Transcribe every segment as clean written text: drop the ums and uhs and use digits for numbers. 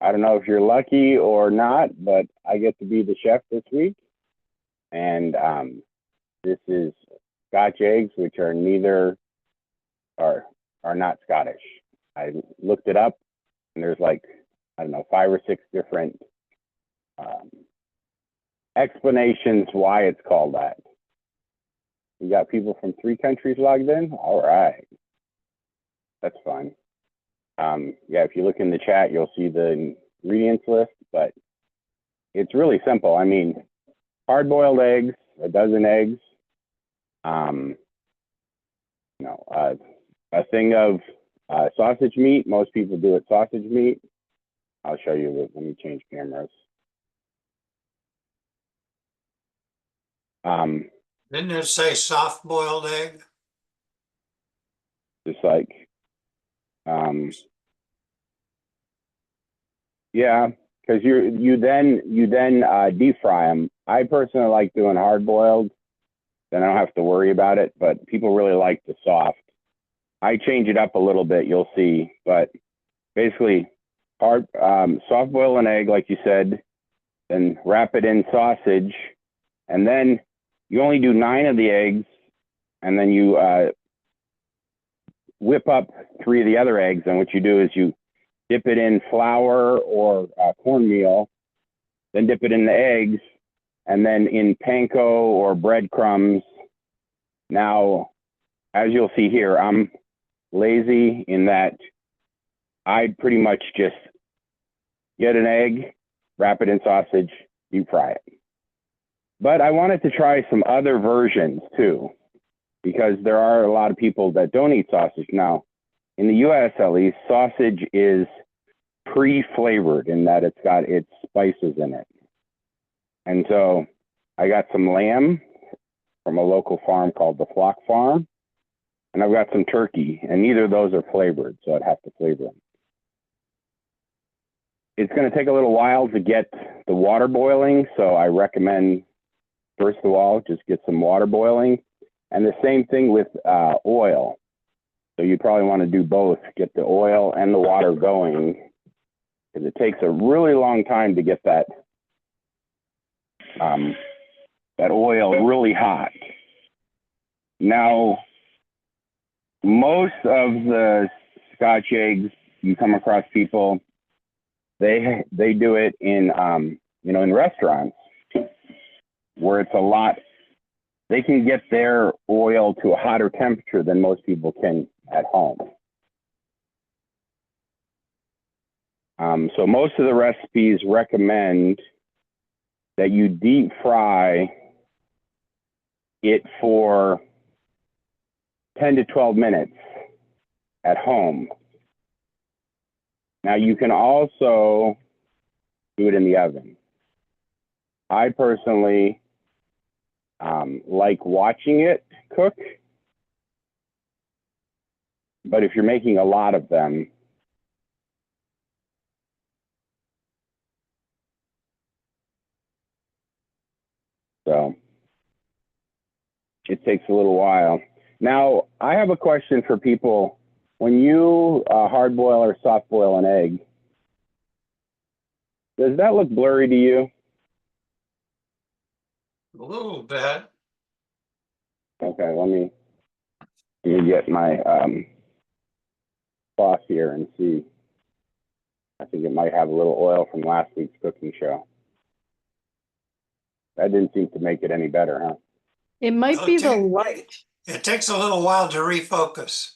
I don't know if you're lucky or not, but I get to be the chef this week. And this is Scotch eggs, which are neither are not Scottish. I looked it up, and there's like, I don't know, 5 or 6 different explanations why it's called that. We got people from 3 countries logged in. All right, that's fun. Yeah, if you look in the chat, you'll see the ingredients list, but it's really simple. I mean, hard-boiled eggs, a dozen eggs, a thing of sausage meat. Most people do it sausage meat. I'll show you. Let me change cameras. Didn't it say soft-boiled egg? Just like, yeah, because you then deep fry them. I personally like doing hard boiled, then I don't have to worry about it. But people really like the soft. I change it up a little bit, you'll see. But basically, soft boil an egg, like you said, then wrap it in sausage, and then you only do 9 of the eggs, and then you whip up 3 of the other eggs. And what you do is you dip it in flour or cornmeal, then dip it in the eggs, and then in panko or breadcrumbs. Now, as you'll see here, I'm lazy in that I'd pretty much just get an egg, wrap it in sausage, deep fry it. But I wanted to try some other versions too, because there are a lot of people that don't eat sausage. Now, in the US at least, sausage is pre-flavored in that it's got its spices in it. And so I got some lamb from a local farm called the Flock Farm, and I've got some turkey, and neither of those are flavored, so I'd have to flavor them. It's going to take a little while to get the water boiling, so I recommend, first of all, just get some water boiling. And the same thing with oil. So you probably want to do both, get the oil and the water going, because it takes a really long time to get that that oil really hot. Now, most of the Scotch eggs, you come across people, they do it in in restaurants where it's a lot. They can get their oil to a hotter temperature than most people can at home. So most of the recipes recommend that you deep fry it for 10 to 12 minutes at home. Now you can also do it in the oven. I personally like watching it cook, but if you're making a lot of them, so it takes a little while. Now, I have a question for people. When you hard boil or soft boil an egg, does that look blurry to you? A little bit. Okay, let me get my cloth here and see. I think it might have a little oil from last week's cooking show. That didn't seem to make it any better, huh? It might be the light. It takes a little while to refocus.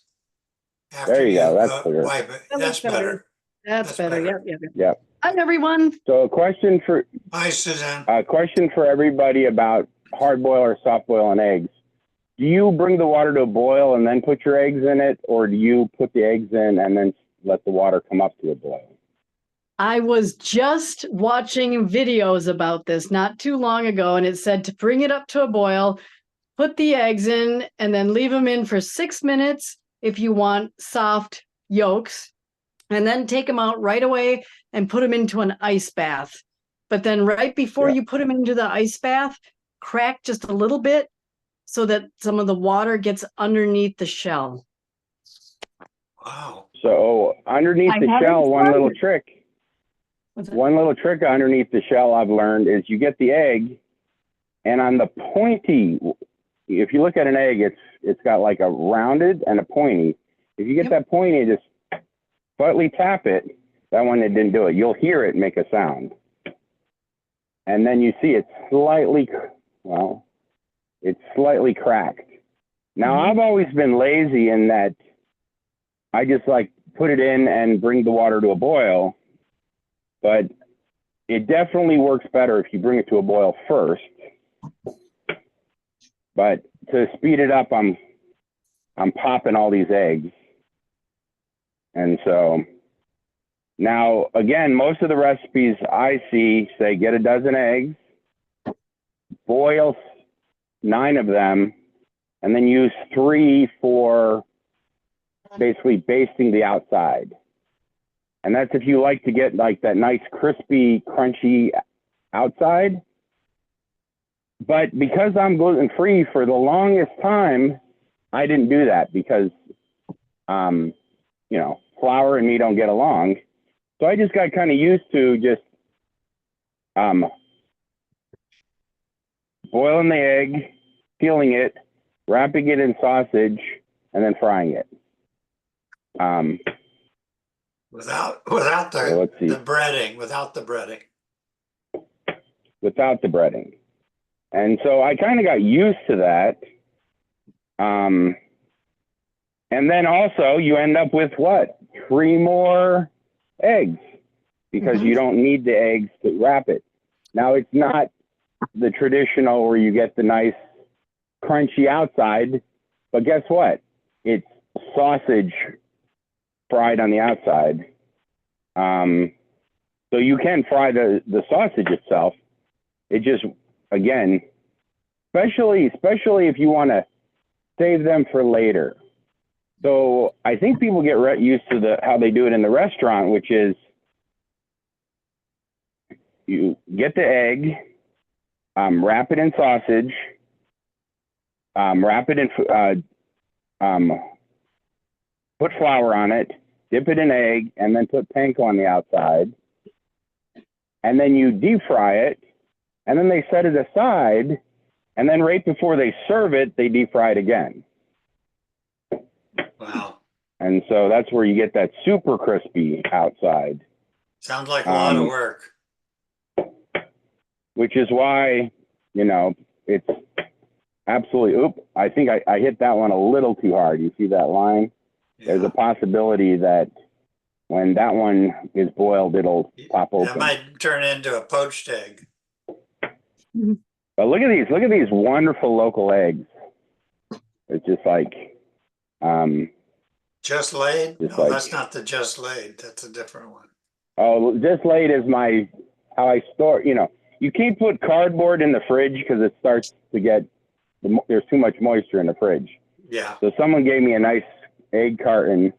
After there you go. That's clear. wipe it. That's better. That's better. better. Yep. Hi, everyone. So a question for Hi, Suzanne. A question for everybody about hard boil or soft boil and eggs. Do you bring the water to a boil and then put your eggs in it, or do you put the eggs in and then let the water come up to a boil? I was just watching videos about this not too long ago, and it said to bring it up to a boil, put the eggs in, and then leave them in for 6 minutes if you want soft yolks, and then take them out right away and put them into an ice bath. But then right before you put them into the ice bath, crack just a little bit so that some of the water gets underneath the shell. Wow. So underneath the shell, one little trick. one little trick underneath the shell I've learned is you get the egg, and on the pointy, if you look at an egg, it's got like a rounded and a pointy. If you get that pointy, just slightly tap it. That one, it didn't do it. You'll hear it make a sound. And then you see it's slightly cracked. Now, I've always been lazy in that I just like put it in and bring the water to a boil. But it definitely works better if you bring it to a boil first. But to speed it up, I'm popping all these eggs. And so now, again, most of the recipes I see say get a dozen eggs, boil 9 of them, and then use 3 for basically basting the outside. And that's if you like to get like that nice crispy, crunchy outside. But because I'm gluten-free for the longest time, I didn't do that because, you know, flour and me don't get along. So I just got kind of used to just boiling the egg, peeling it, wrapping it in sausage, and then frying it. Without the breading, without the breading. Without the breading. And so I kind of got used to that. And then also you end up with what? 3 more eggs because you don't need the eggs to wrap it. Now it's not the traditional where you get the nice crunchy outside, but guess what? It's sausage fried on the outside. So you can fry the sausage itself. It just, again, especially if you want to save them for later. So I think people get used to how they do it in the restaurant, which is you get the egg, wrap it in sausage, wrap it in, put flour on it, dip it in egg, and then put panko on the outside. And then you deep fry it, and then they set it aside, and then right before they serve it, they deep fry it again. Wow. And so that's where you get that super crispy outside. Sounds like a lot of work. Which is why, you know, it's absolutely, I think I hit that one a little too hard. You see that line? Yeah. There's a possibility that when that one is boiled, it'll pop open. It might turn into a poached egg. But look at these wonderful local eggs. It's just like, Just laid? No, like, that's not the just laid. That's a different one. Oh, just laid is how I store, you know, you can't put cardboard in the fridge because it starts to get, there's too much moisture in the fridge. Yeah. So someone gave me a nice egg carton.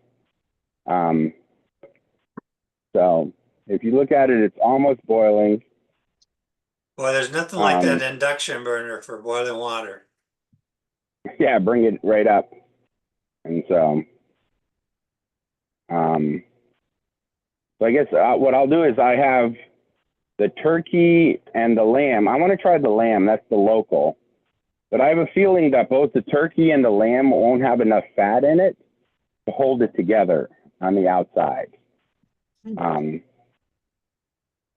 So if you look at it, it's almost boiling. Well, there's nothing like that induction burner for boiling water. Yeah, bring it right up. And so, so I guess what I'll do is I have the turkey and the lamb. I want to try the lamb. That's the local. But I have a feeling that both the turkey and the lamb won't have enough fat in it to hold it together on the outside.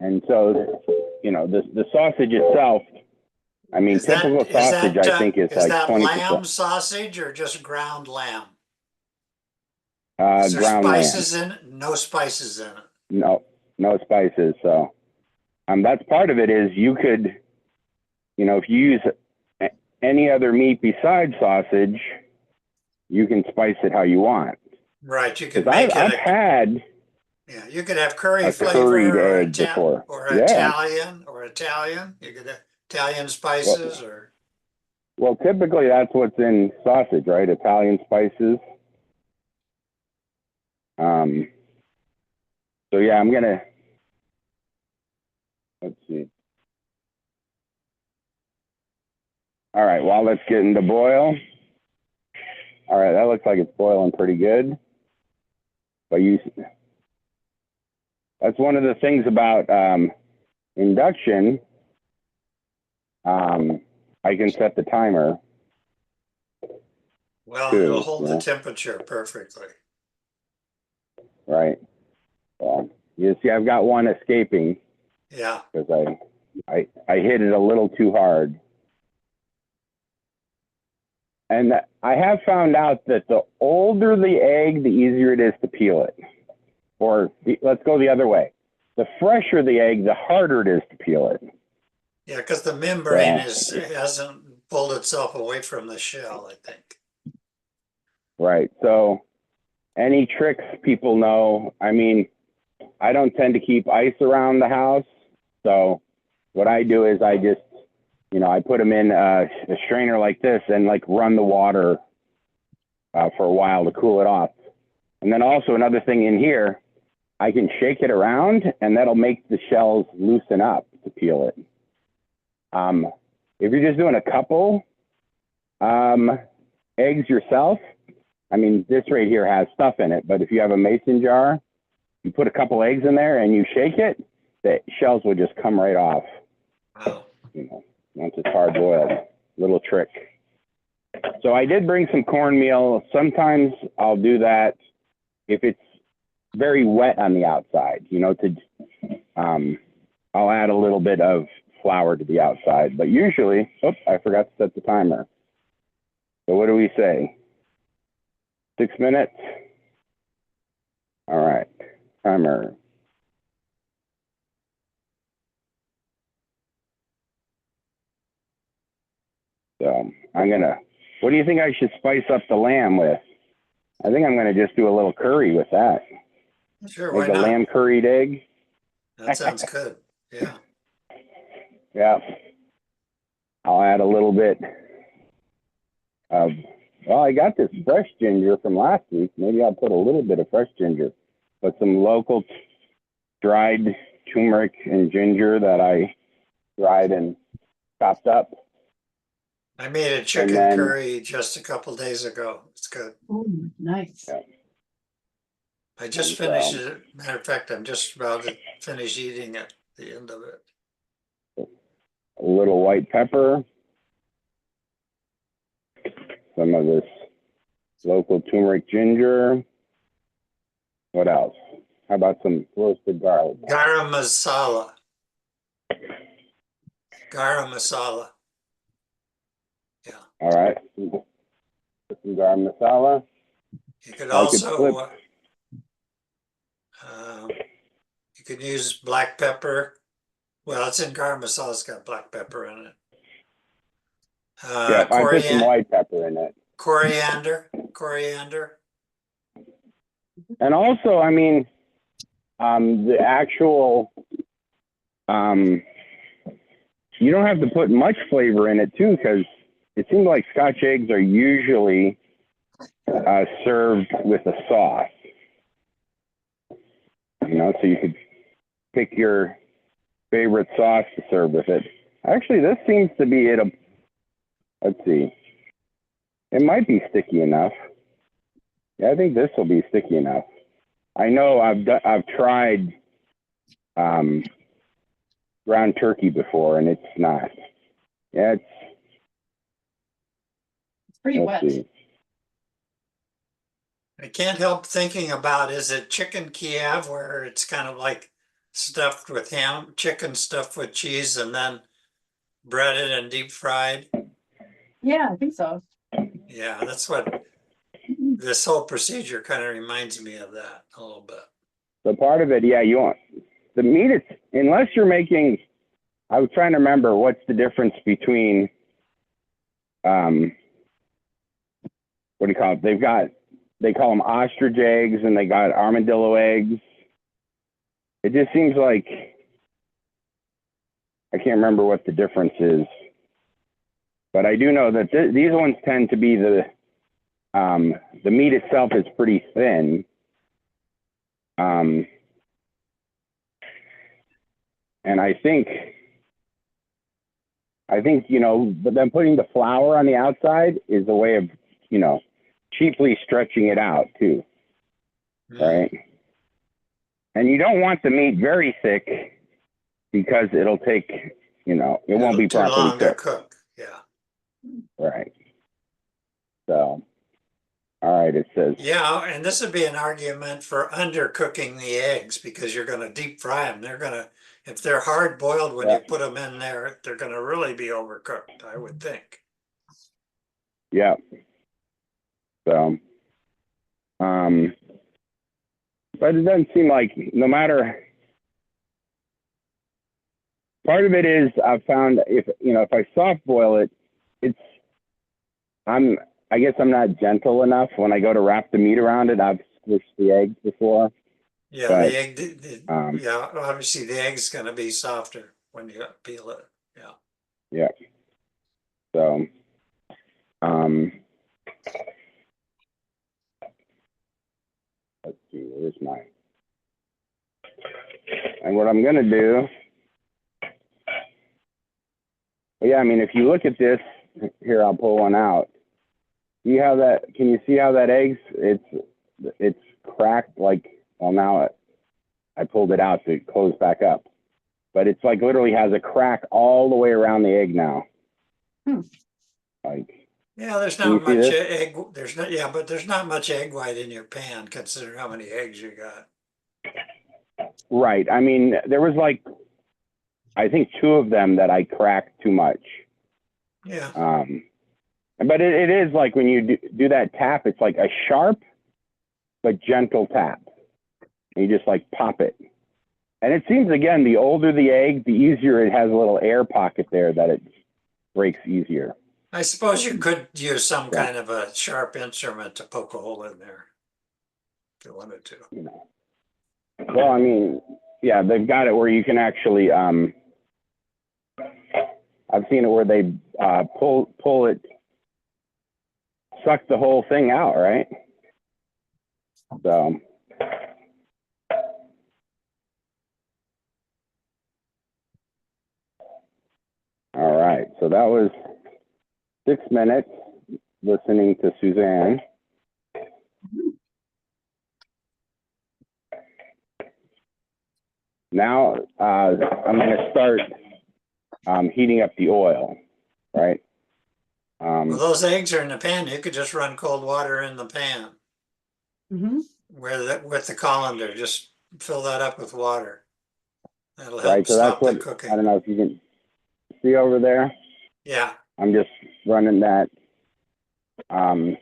And so, you know, the sausage itself, I mean, typical sausage, I think, is like 20%. Is that lamb sausage or just ground lamb? Ground spices lamb. in it? No spices in it. No spices. So that's part of it is you could, you know, if you use any other meat besides sausage, you can spice it how you want. Right. You could make I've had. Yeah, you could have curry flavor or Italian. You could have Italian spices Well, typically that's what's in sausage, right? Italian spices. So yeah, let's see. All right, while that's getting to boil. All right, that looks like it's boiling pretty good. But that's one of the things about induction. I can set the timer. Well, too, it'll hold the yeah. temperature perfectly. Right. You see, I've got one escaping Yeah. because I hit it a little too hard. And I have found out that the older the egg, the easier it is to peel it. Or let's go the other way. The fresher the egg, the harder it is to peel it. Yeah, because the membrane hasn't pulled itself away from the shell, I think. Right. So any tricks people know, I mean, I don't tend to keep ice around the house. So what I do is I just, I put them in a strainer like this and like run the water for a while to cool it off. And then also another thing in here, I can shake it around and that'll make the shells loosen up to peel it. If you're just doing a couple eggs yourself, I mean, this right here has stuff in it, but if you have a mason jar, you put a couple eggs in there and you shake it, the shells will just come right off. Wow. Once it's hard boiled. Little trick. So I did bring some cornmeal. Sometimes I'll do that if it's very wet on the outside, I'll add a little bit of flour to the outside, but usually, I forgot to set the timer. So what do we say? 6 minutes? All right, timer. So what do you think I should spice up the lamb with? I think I'm gonna just do a little curry with that. Sure, Make why a not? lamb curried egg. That sounds good. Yeah. Yeah. I'll add a little bit of, I got this fresh ginger from last week. Maybe I'll put a little bit of fresh ginger, but some local dried turmeric and ginger that I dried and chopped up. I made a chicken curry just a couple days ago. It's good. Oh, nice. Yeah. I just finished it. Matter of fact, I'm just about to finish eating it at the end of it. A little white pepper. Some of this local turmeric ginger. What else? How about some roasted garlic? Garam masala. Garam masala. Yeah. All right. Put some garam masala. You could also you could use black pepper. Well, it's in garam masala. It's got black pepper in it. Yeah, I put some white pepper in it. Coriander. And also, I mean, the actual, you don't have to put much flavor in it too, because it seems like Scotch eggs are usually served with a sauce. So you could pick your favorite sauce to serve with it. Actually, this seems to be it. Let's see. It might be sticky enough. Yeah, I think this will be sticky enough. I know I've tried ground turkey before, and it's not. Yeah, it's pretty wet. See. I can't help thinking about, is it chicken Kiev, where it's kind of like stuffed with ham, chicken stuffed with cheese, and then breaded and deep fried? Yeah, I think so. Yeah, that's what this whole procedure kind of reminds me of that a little bit. So part of it, yeah, you want the meat. Unless you're making, I was trying to remember what's the difference between, what do you call it? They call them ostrich eggs and they got armadillo eggs. It just seems like, I can't remember what the difference is, but I do know that these ones tend to be the meat itself is pretty thin. And I think, but then putting the flour on the outside is a way of, cheaply stretching it out too. Right. And you don't want the meat very thick because it'll take, it won't be Too properly long to cooked. cook. Yeah. Right. So, all right, it says, Yeah, and this would be an argument for undercooking the eggs because you're going to deep fry them. If they're hard boiled when yeah, you put them in there, they're going to really be overcooked, I would think. yeah. So, but it doesn't seem like no matter, part of it is I've found if I soft boil it, I guess I'm not gentle enough when I go to wrap the meat around it. I've squished the eggs before. Yeah, But, the egg, yeah, obviously the egg's going to be softer when you peel it. Yeah. Yeah. So, let's see, where's my, and what I'm going to do, yeah, I mean, if you look at this, here, I'll pull one out. See how that, can you see how that eggs, it's cracked like, well, now I pulled it out to close back up. But it's like literally has a crack all the way around the egg now. Like, Yeah, there's can you not see much this? egg. But there's not much egg white in your pan considering how many eggs you got. Right. I mean, there was like, I think 2 of them that I cracked too much. Yeah. But it is like when you do that tap, it's like a sharp but gentle tap. And you just like pop it. And it seems, again, the older the egg, the easier it has a little air pocket there that it breaks easier. I suppose you could use some kind of a sharp instrument to poke a hole in there if you wanted to. Well, I mean, yeah, they've got it where you can actually, I've seen it where they pull it, suck the whole thing out, right? So, all right. So that was 6 minutes listening to Suzanne. Now I'm going to start heating up the oil, right? Well, those eggs are in the pan. You could just run cold water in the pan with the colander. Just fill that up with water. That'll help right. So that's stop the what, I cooking. don't know if you can see over there. Yeah. I'm just running that. I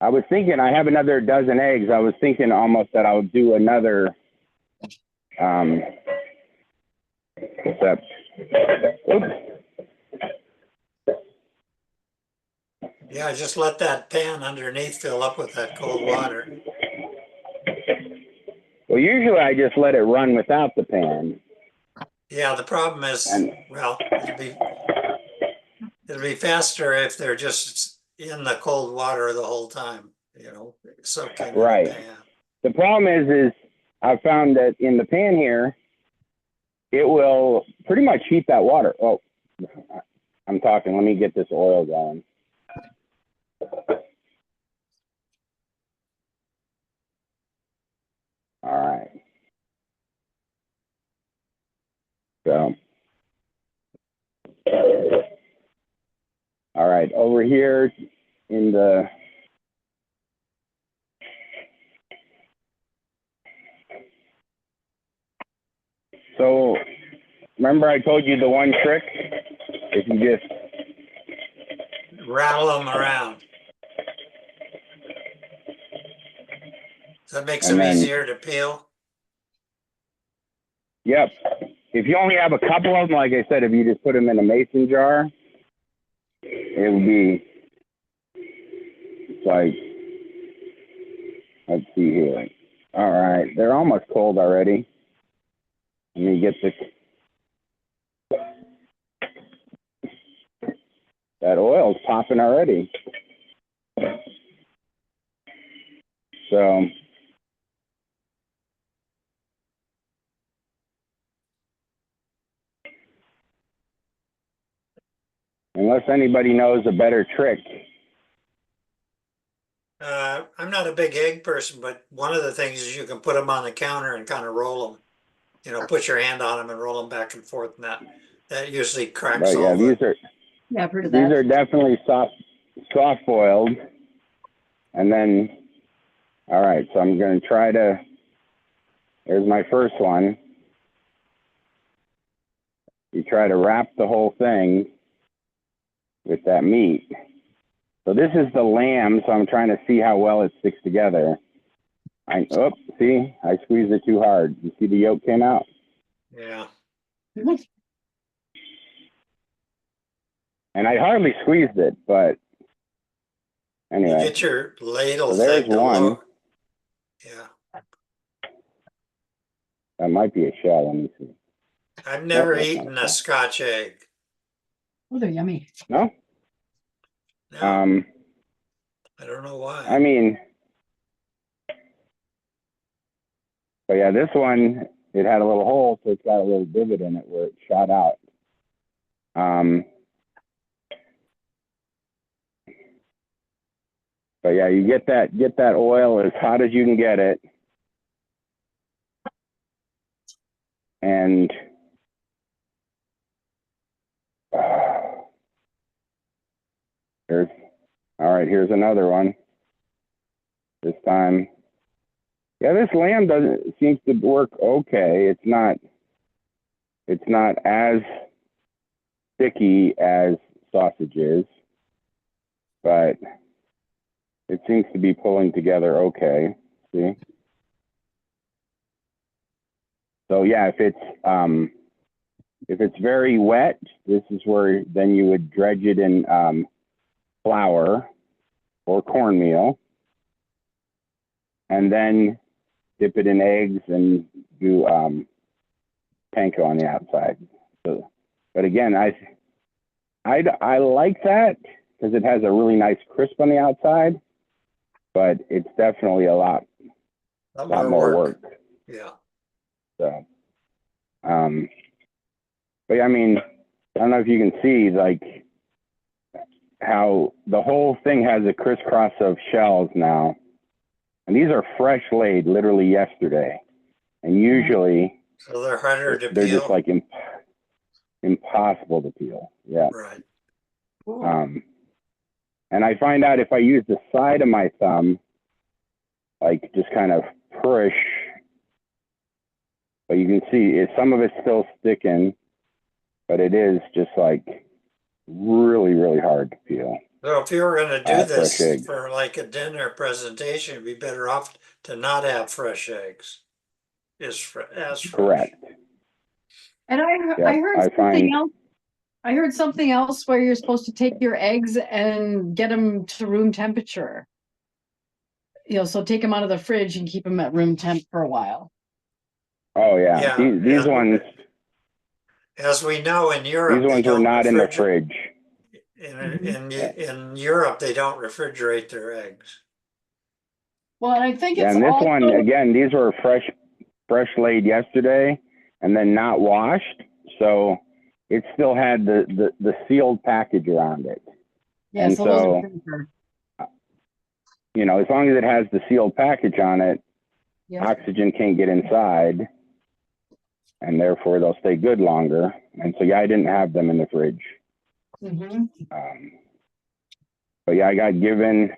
was thinking I have another dozen eggs. I was thinking almost that I would do another, except, oops. Yeah, just let that pan underneath fill up with that cold water. Well, usually I just let it run without the pan. Yeah, the problem is, well, it'll be faster if they're just in the cold water the whole time, soaking in the pan. The problem is I found that in the pan here, it will pretty much heat that water. Oh, I'm talking. Let me get this oil going. All right. So, all right, over here in the, so remember I told you the one trick? If you just rattle them around. So that makes them easier to peel. Yep. If you only have a couple of them, like I said, if you just put them in a mason jar, it would be like, let's see here. All right, they're almost cold already. Let me get that oil's popping already. So, unless anybody knows a better trick. I'm not a big egg person, but one of the things is you can put them on the counter and kind of roll them. You know, put your hand on them and roll them back and forth, and that usually cracks But yeah, all the. Yeah, I've heard of these that. are definitely soft boiled. And then, all right, so I'm going to try to, here's my first one. You try to wrap the whole thing with that meat. So this is the lamb, so I'm trying to see how well it sticks together. See, I squeezed it too hard. You see the yolk came out? Yeah. And I hardly squeezed it, but You anyway. get your ladle So there's thing to one. Yeah. That might be a shell. Let me see. I've never that's not eaten a a shell. Scotch egg. Oh, they're yummy. No? No, I don't know I why. mean, but yeah, this one, it had a little hole, so it's got a little divot in it where it shot out. But yeah, you get that oil as hot as you can get it. And here's another one. This time, yeah, this lamb seems to work okay. It's not as sticky as sausage is, but it seems to be pulling together okay. See? So yeah, if it's very wet, this is where then you would dredge it in flour or cornmeal, and then dip it in eggs and do panko on the outside. So, but again, I like that because it has a really nice crisp on the outside, but it's definitely a lot more work. Yeah. So, but I mean, I don't know if you can see like how the whole thing has a crisscross of shells now. And these are fresh laid literally yesterday. And usually So they're harder to they're peel. just like impossible to peel. Yeah. Right. And I find out if I use the side of my thumb, like just kind of push, but you can see some of it's still sticking, but it is just like really, really hard to peel. So if you were going to do Fresh this eggs. for like a dinner presentation, it'd be better off to not have fresh eggs. As fresh. Correct. And Yep, I heard I something find else. I heard something else where you're supposed to take your eggs and get them to room temperature. You know, so take them out of the fridge and keep them at room temp for a while. oh yeah, these ones. As we know, in Europe, These ones were not in the fridge. In Europe, they don't refrigerate their eggs. Well, and I think it's and this also... one again. These were fresh laid yesterday, and then not washed, so it still had the sealed package around it. Yeah, and so you know, as long as it has the sealed package on it, yep. Oxygen can't get inside, and therefore they'll stay good longer. And so yeah, I didn't have them in the fridge. Mm-hmm. But yeah, I got given,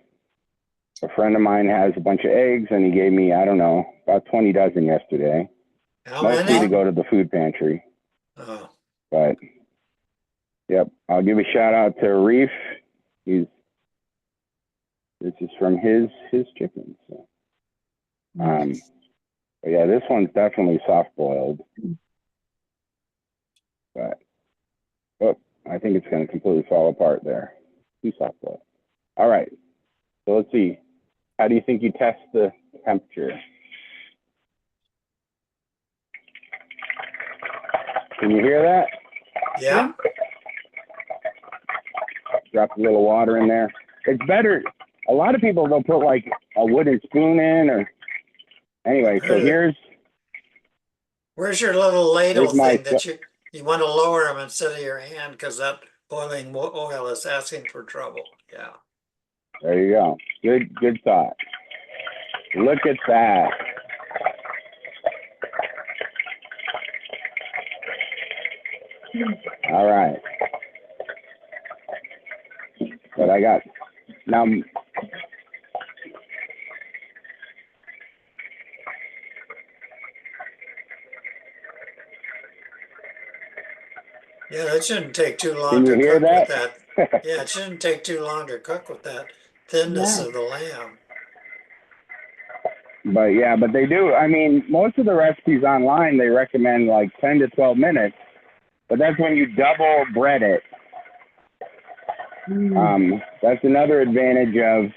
a friend of mine has a bunch of eggs, and he gave me, I don't know, about 20 dozen yesterday. How Mostly many? to go to the food pantry. Oh. But yep, I'll give a shout out to Reef. This is from his chickens. So. But yeah, this one's definitely soft boiled. But I think it's going to completely fall apart there. Too soft boiled. All right. So let's see. How do you think you test the temperature? Can you hear that? Yeah. Drop a little water in there. It's better. A lot of people, they'll put like a wooden spoon in or anyway. So where's your little ladle my thing that you want to lower them instead of your hand because that boiling oil is asking for trouble. Yeah. There you go. Good thought. Look at that. All right. But I got, now, Yeah, that shouldn't take too long can you to hear cook with that? that. Yeah, it shouldn't take too long to cook with that thinness Yeah. of the lamb. But yeah, but they do. I mean, most of the recipes online, they recommend like 10 to 12 minutes, but that's when you double bread it. That's another advantage of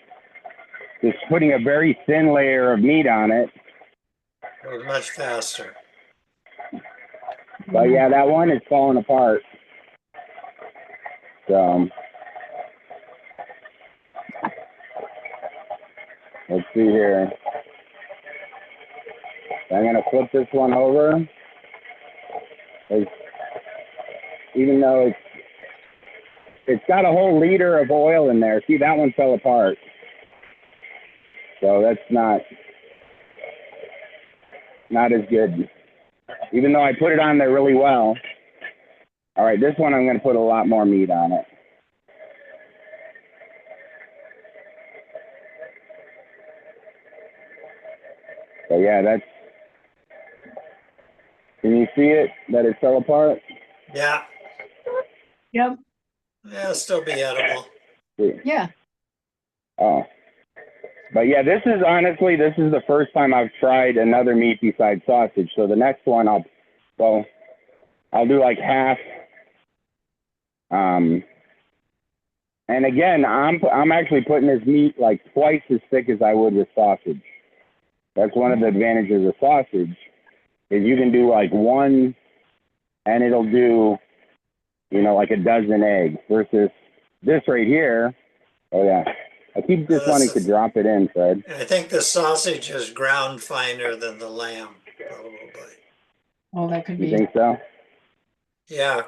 just putting a very thin layer of meat on it. It was much faster. But yeah, that one is falling apart. So let's see here. I'm gonna flip this one over. Even though it's got a whole liter of oil in there. See, that one fell apart. So that's not as good. Even though I put it on there really well. All right, this one I'm going to put a lot more meat on it. So yeah, can you see it, that it fell apart? Yeah, Yep. yeah, it'll still be edible. Yeah. Oh. But yeah, this is the first time I've tried another meat besides sausage. So the next one I'll do like half. And again, I'm actually putting this meat like twice as thick as I would with sausage. That's one of the advantages of sausage, is you can do like one and it'll do, like a dozen eggs, versus this right here. Oh yeah. I keep just wanting to drop it in, Fred. I think the sausage is ground finer than the lamb, probably. Oh, that could You be. think so? Yeah,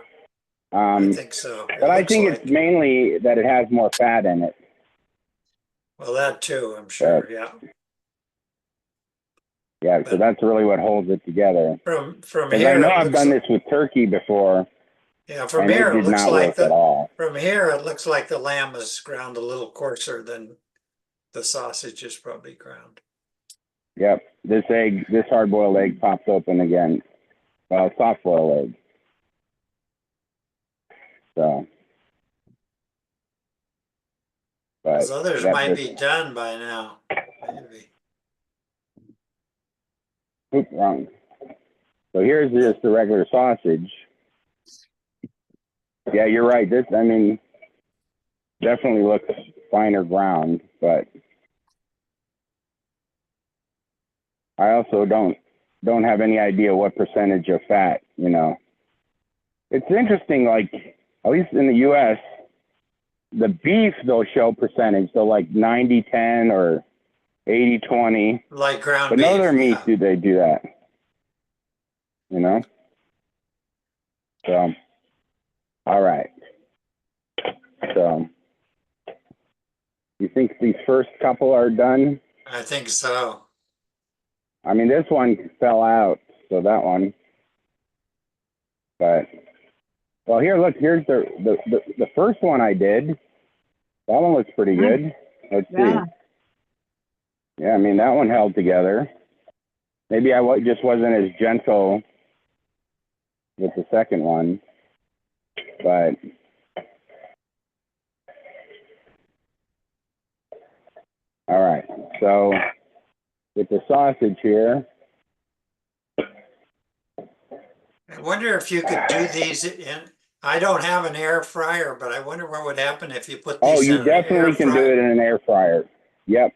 I Um, think so. It but I looks think like. it's mainly that it has more fat in it. Well, that too, I'm sure. Yeah. Yeah, so But that's really what holds it together. from Because I here, know it I've looks. done this with turkey before, Yeah, from and it here it did looks not like work at all. From here it looks like the lamb is ground a little coarser than the sausage is probably ground. Yep, this hard-boiled egg pops open again. Well, soft-boiled egg. So, but Those others yep, might be done by now. Maybe. Oops, wrong. So here's just the regular sausage. Yeah, you're right. This, definitely looks finer ground, but I also don't have any idea what percentage of fat, It's interesting, like, at least in the US, the beef, they'll show percentage. So like 90-10 or 80-20. Like ground But beef. no other meat Yeah. do they do that. So, all right. So, you think these first couple are done? I think so. This one fell out, so that one. But, well, here's the first one I did. That one looks pretty good. Let's see. Yeah, that one held together. Maybe I just wasn't as gentle with the second one, but all right. So with the sausage here, I wonder if you could do these in. I don't have an air fryer, but I wonder what would happen if you put these you in an air definitely can do fryer. it in an air fryer. Yep.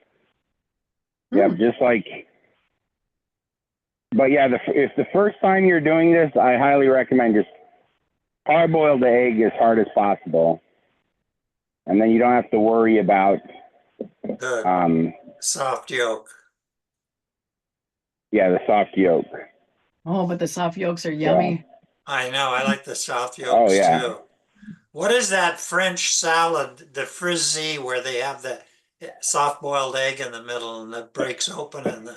Yep. Just like. But yeah, if the first time you're doing this, I highly recommend just hard-boil the egg as hard as possible, and then you don't have to worry about the soft yolk. Yeah, the soft yolk. Oh, but the soft yolks are yummy. I know. I like the soft Oh yolks yeah. too. What is that French salad, the frisee, where they have the soft boiled egg in the middle and it breaks open and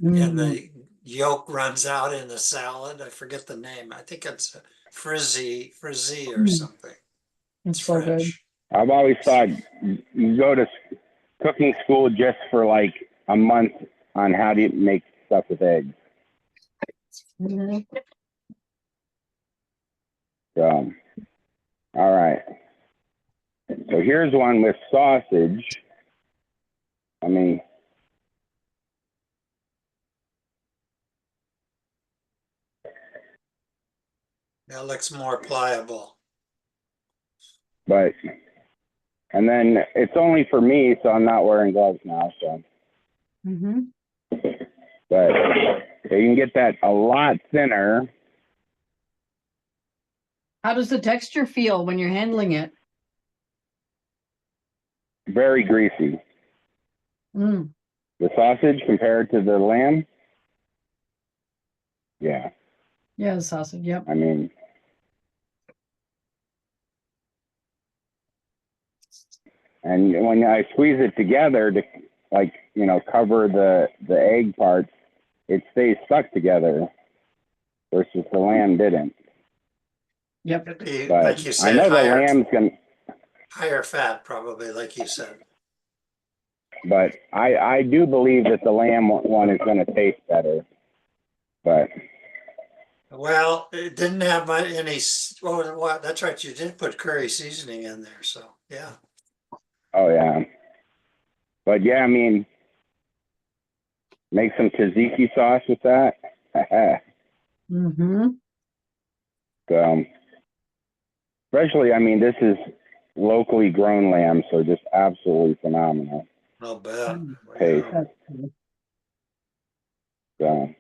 Mm. the yolk runs out in the salad. I forget the name. I think it's frizzy or something. It's It's so good. French. I've always thought you go to cooking school just for like a month on how to make stuff with eggs. Mhm. So, all right. So here's one with sausage. I mean, That looks more pliable. but, and then it's only for me, so I'm not wearing gloves now. So, Mhm. but so you can get that a lot thinner. How does the texture feel when you're handling it? Very greasy. Mm. The sausage compared to the lamb. Yeah. Yeah, the sausage. Yep. I mean, and when I squeeze it together to, like, you know, cover the egg parts, it stays stuck together versus the lamb didn't. Yep. It'd be, But like you I said, know the lamb's gonna, higher fat probably, like you said. but I do believe that the lamb one is going to taste better. But Well, it didn't have any, well, that's right, you did put curry seasoning in there, so, yeah. oh yeah, but yeah, I mean, make some tzatziki sauce with that. Mm-hmm. So, especially, I mean, this is locally grown lamb, so just absolutely phenomenal I'll bet. taste. Yeah. So,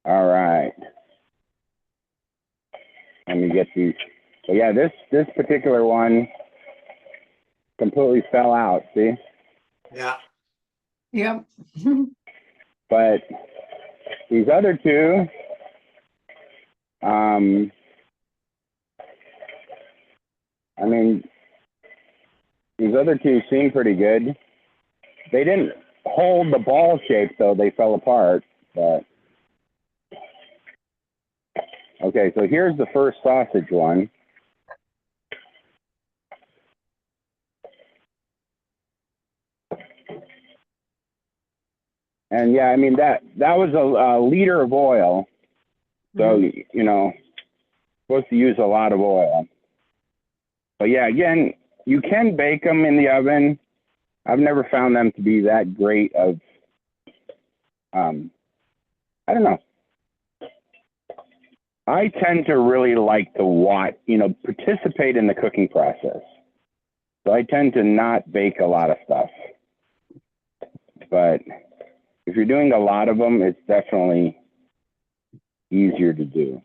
all right. Let me get these. So yeah, this particular one completely fell out. See, Yeah. Yep. but these other two, I mean, these other two seem pretty good. They didn't hold the ball shape though; they fell apart. But okay, so here's the first sausage one. And yeah, I mean that was a liter of oil, so you know, supposed to use a lot of oil. But yeah, again, you can bake them in the oven. I've never found them to be that great of, I don't know. I tend to really like to watch, you know, participate in the cooking process. So I tend to not bake a lot of stuff. But if you're doing a lot of them, it's definitely easier to do.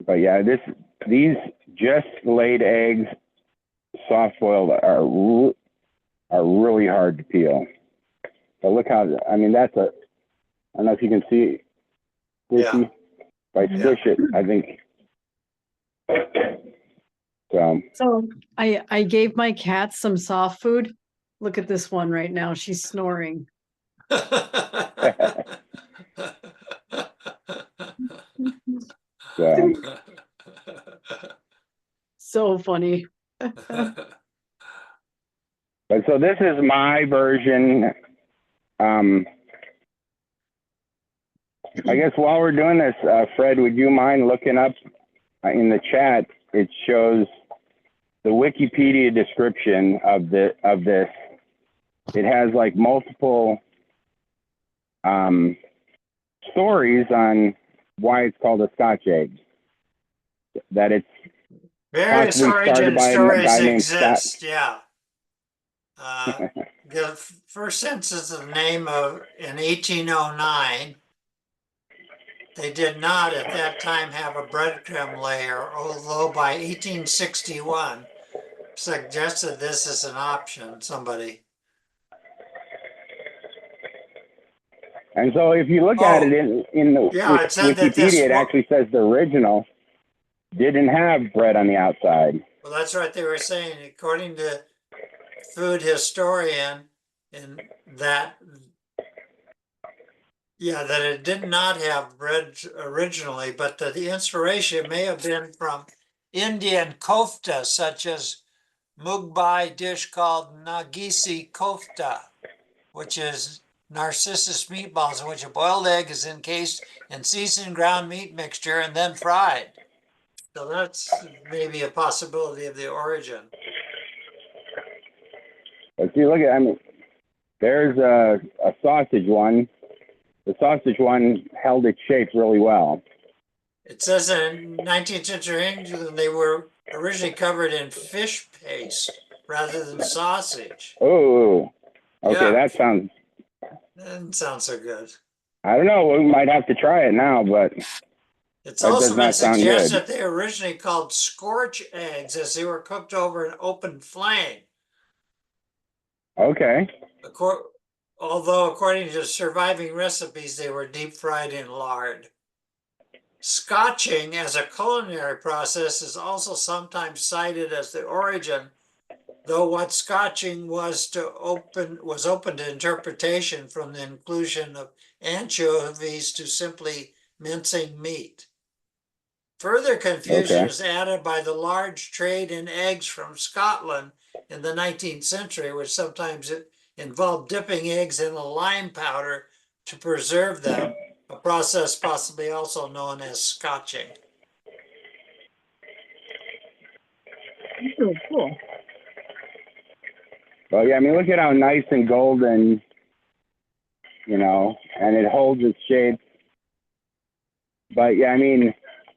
But yeah, these just laid eggs, soft boiled, are really hard to peel. But look how, I mean, I don't know if you can see it. Yeah. If I squish it, I think. So I gave my cat some soft food. Look at this one right now. She's snoring. So, So funny. but so this is my version. I guess while we're doing this, Fred, would you mind looking up in the chat? It shows the Wikipedia description of this. It has like multiple stories on why it's called a Scotch egg. That it's Various possibly started origin by a stories guy named Scott. exist, yeah. The first census of the name of in 1809, they did not at that time have a breadcrumb layer, although by 1861 suggested this as an option, somebody. And so if you look at it in the Yeah, it said that Wikipedia, it actually says the original didn't have bread on the outside. Well, that's what they were saying, according to food historian, and that, yeah, that it did not have bread originally, but that the inspiration may have been from Indian kofta, such as Mugbai dish called Nagisi kofta, which is Narcissus meatballs in which a boiled egg is encased in seasoned ground meat mixture and then fried. So that's maybe a possibility of the origin. But see, look at, I mean, there's a sausage one. The sausage one held its shape really well. It says in 19th century England, they were originally covered in fish paste rather than sausage. Oh, okay, Yeah, that sounds, that doesn't sound so good. I don't know, we might have to try it now, but It's that also does been not sound suggested good. that they were originally called scorch eggs as they were cooked over an open flame. Okay, Although, according to surviving recipes, they were deep fried in lard. Scotching as a culinary process is also sometimes cited as the origin, though what scotching was open to interpretation from the inclusion of anchovies to simply mincing meat. Further confusion okay. was added by the large trade in eggs from Scotland in the 19th century, which sometimes involved dipping eggs in a lime powder to preserve them, a process possibly also known as scotching. Oh, cool. Well, yeah, I mean, look at how nice and golden, you know, and it holds its shape. But yeah, I mean,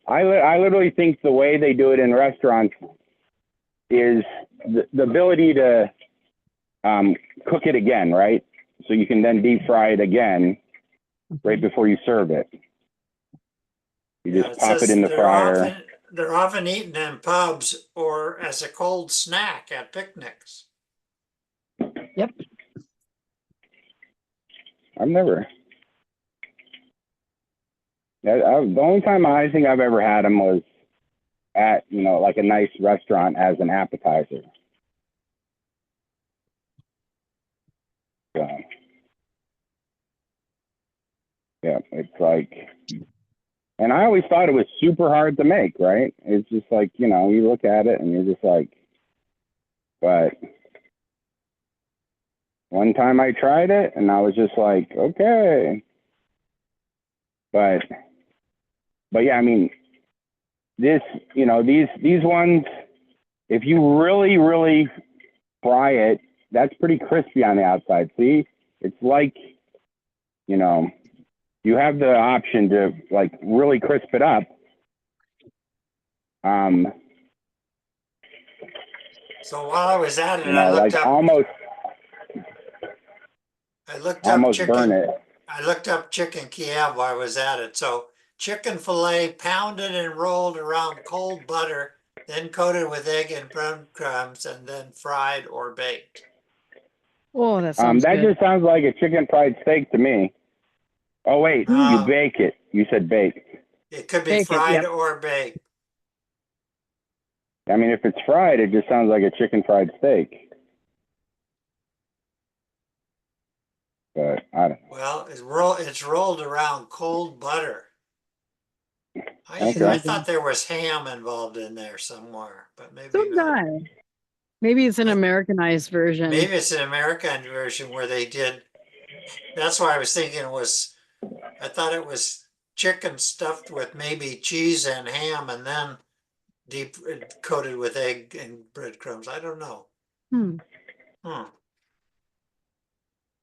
I literally think the way they do it in restaurants is the ability to cook it again, right? So you can then deep fry it again right before you serve it. You Yeah, just it pop it says in the fryer. they're often eaten in pubs or as a cold snack at picnics. Yep. I've never. The only time I think I've ever had them was at, you know, like a nice restaurant as an appetizer. So, yeah, it's like, and I always thought it was super hard to make, right? It's just like, you know, you look at it and you're just like, but one time I tried it and I was just like, okay. But yeah, I mean, this, you know, these ones, if you really, really fry it, that's pretty crispy on the outside. See, it's like, you know, you have the option to like really crisp it up. So while I was at it, You know, like I looked up almost burn chicken. it. I looked up chicken Kiev while I was at it. So chicken fillet pounded and rolled around cold butter, then coated with egg and breadcrumbs, and then fried or baked. Oh, that sounds That good. just sounds like a chicken fried steak to me. Oh wait, you Uh, bake it. You said bake. it could be Bake it, fried yep. or baked. I mean, if it's fried, it just sounds like a chicken fried steak. But I don't know. Well, it's rolled around cold butter. I Okay. thought there was ham involved in there somewhere, but So maybe did not. I. Maybe it's an Americanized version. Maybe it's an American version where they did. That's why I was thinking I thought it was chicken stuffed with maybe cheese and ham and then deep coated with egg and breadcrumbs. I don't know. Hmm.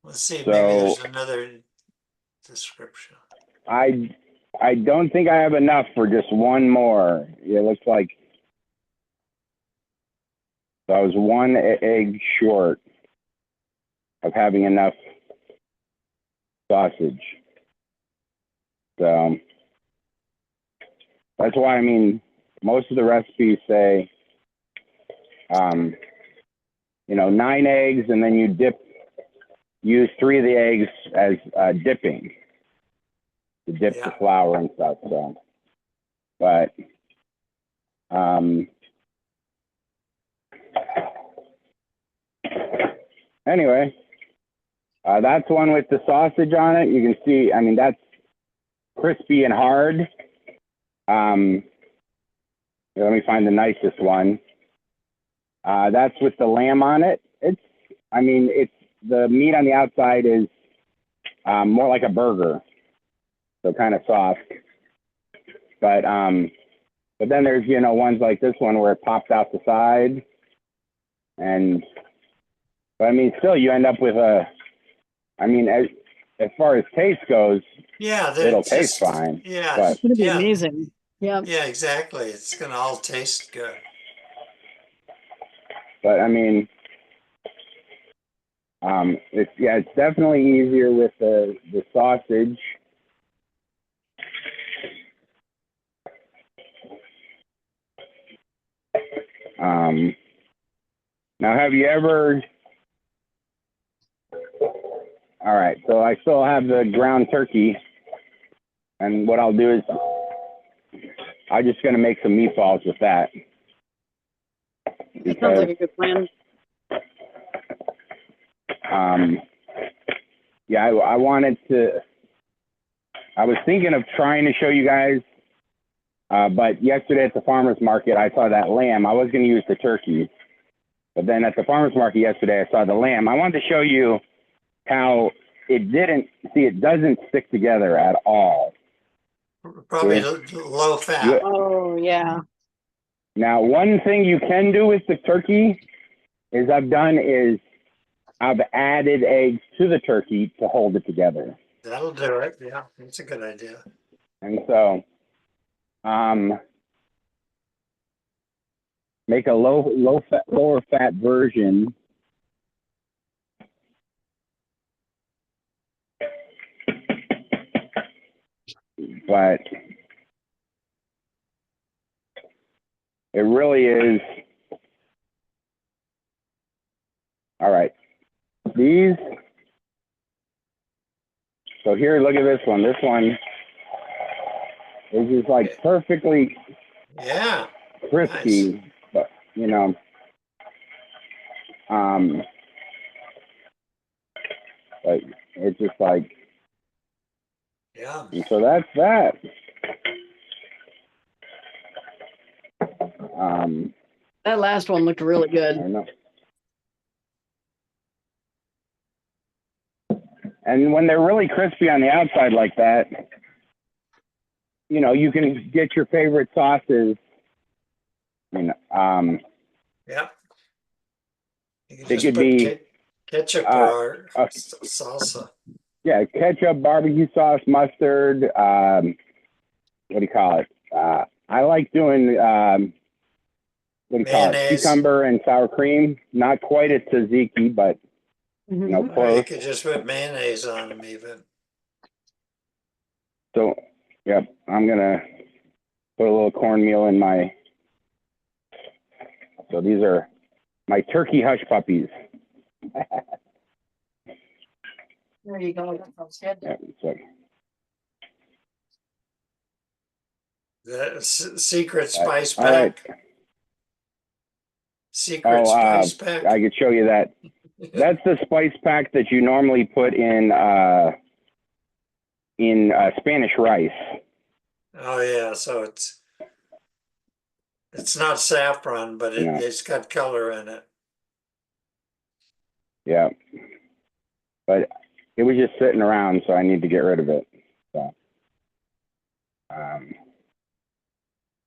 Let's see. Maybe So there's another description. I don't think I have enough for just one more. It looks like so I was one egg short of having enough sausage. So that's why, I mean, most of the recipes say, you know, 9 eggs, and then you use 3 of the eggs as dipping to dip the flour and stuff. So, but Anyway, that's one with the sausage on it. You can see, I mean, that's crispy and hard. Let me find the nicest one. That's with the lamb on it. It's the meat on the outside is more like a burger, so kind of soft. But then there's, ones like this one where it pops out the side. But I mean, still you end up with as far as taste goes, Yeah, it'll taste fine. Yeah, but It's gonna be yeah, amazing. Yeah. yeah, exactly. It's gonna all taste good. I mean, it's definitely easier with the sausage. Now, have you ever? All right, so I still have the ground turkey, and what I'll do is I'm just gonna make some meatballs with that. That sounds like a good plan. Yeah, I wanted to. I was thinking of trying to show you guys, but yesterday at the farmer's market, I saw that lamb. I was going to use the turkey, but then at the farmer's market yesterday, I saw the lamb. I wanted to show you how it doesn't stick together at all. Probably low fat. Oh yeah. Now, one thing you can do with the turkey I've added eggs to the turkey to hold it together. That'll do it. Yeah, that's a good idea. And so, make a lower fat version. But it really is. All right. So here, look at this one. This one is just like perfectly crispy, Nice. but but it's just like, Yeah. and so that's that. That last one looked really I good. don't know. And when they're really crispy on the outside like that, you can get your favorite sauces. Yeah. You can It just could put be ketchup or salsa. Yeah, ketchup, barbecue sauce, mustard. What do you call it? I like doing Mayonnaise. cucumber and sour cream. Not quite a tzatziki, but Or close. you could just put mayonnaise on them even. So, yep, I'm gonna put a little cornmeal in my. So these are my turkey hush puppies. There you go. That sounds good. Yeah, so, The secret spice pack. all right. Secret spice pack. I could show you that. That's the spice pack that you normally put in Spanish rice. Oh yeah, so it's not saffron, but it's got color in it. Yeah, but it was just sitting around, so I need to get rid of it. So,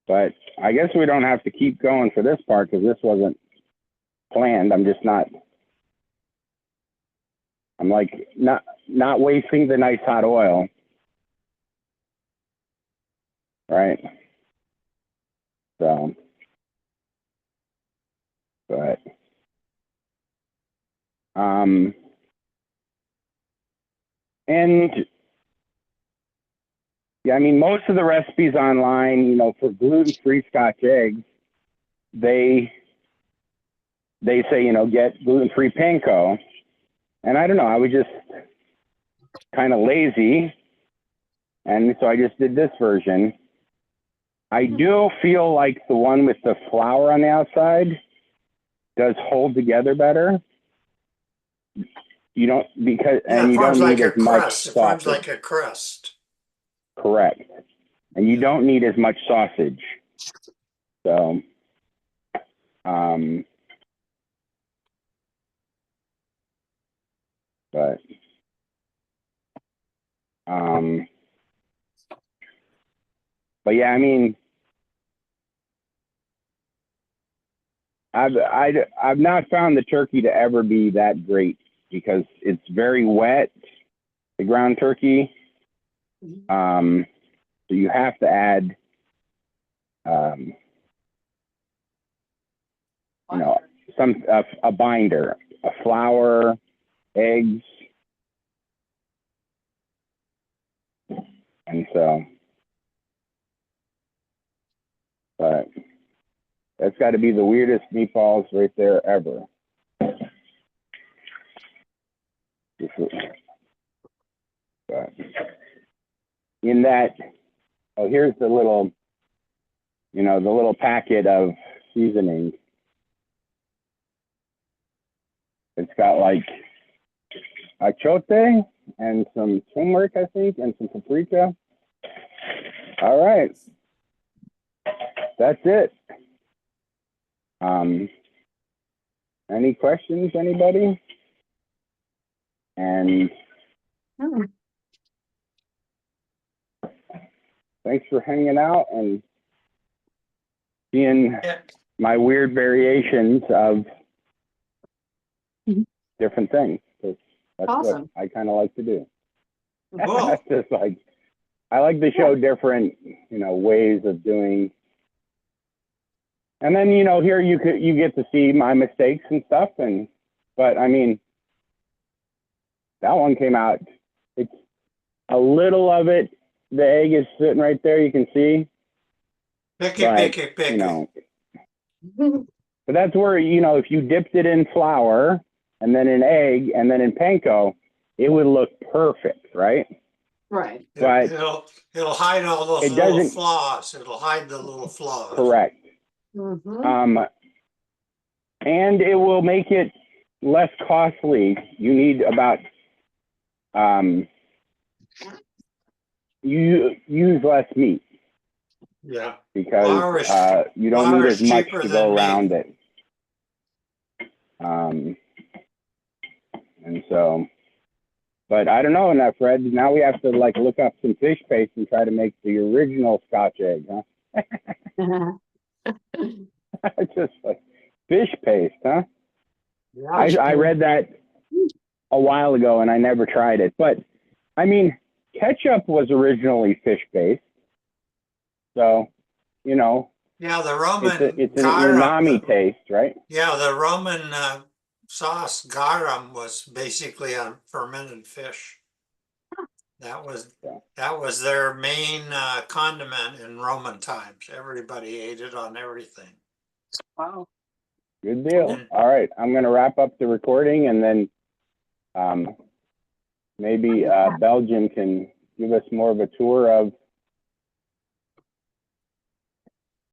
but I guess we don't have to keep going for this part because this wasn't planned. I'm like not wasting the nice hot oil, right? So, but and yeah, I mean, most of the recipes online, for gluten-free Scotch eggs, they say, get gluten-free panko. And I don't know, I was just kind of lazy. And so I just did this version. I do feel like the one with the flour on the outside does hold together better. You don't because Yeah, and it you forms don't need like as a much crust. It forms sausage. like a crust. Correct. And you don't need as much sausage. So but but yeah, I mean I've not found the turkey to ever be that great because it's very wet, the ground turkey. So you have to add you know, a binder, a flour, eggs, and so. But that's got to be the weirdest meatballs right there ever. But in that, oh, here's the little, the little packet of seasoning. It's got like achote and some turmeric, I think, and some paprika. All right. That's it. Any questions, anybody? And thanks for hanging out and seeing my weird variations of different things. That's Awesome. what I kind of like to do. Cool. That's just like, I like to show different, ways of doing. And then, here you get to see my mistakes and stuff. But I mean, that one came out, it's a little of it. The egg is sitting right there. You can see. Picky. But that's where, if you dipped it in flour and then in egg and then in panko, it would look perfect, right? Right. But it'll hide all those little flaws. It'll hide the little flaws. Correct. And it will make it less costly. You need about you use less meat. Yeah. Because you don't need as much to go around it. And so, but I don't know enough, Fred. Now we have to look up some fish paste and try to make the original Scotch egg, huh? Just like fish paste, huh? Yeah, I read that a while ago and I never tried it. But I mean, ketchup was originally fish based. So, yeah, the Roman it's an umami taste, right? Yeah, the Roman sauce garum was basically a fermented fish. That was their main condiment in Roman times. Everybody ate it on everything. Wow. Good deal. All right, I'm going to wrap up the recording, and then maybe Belgium can give us more of a tour of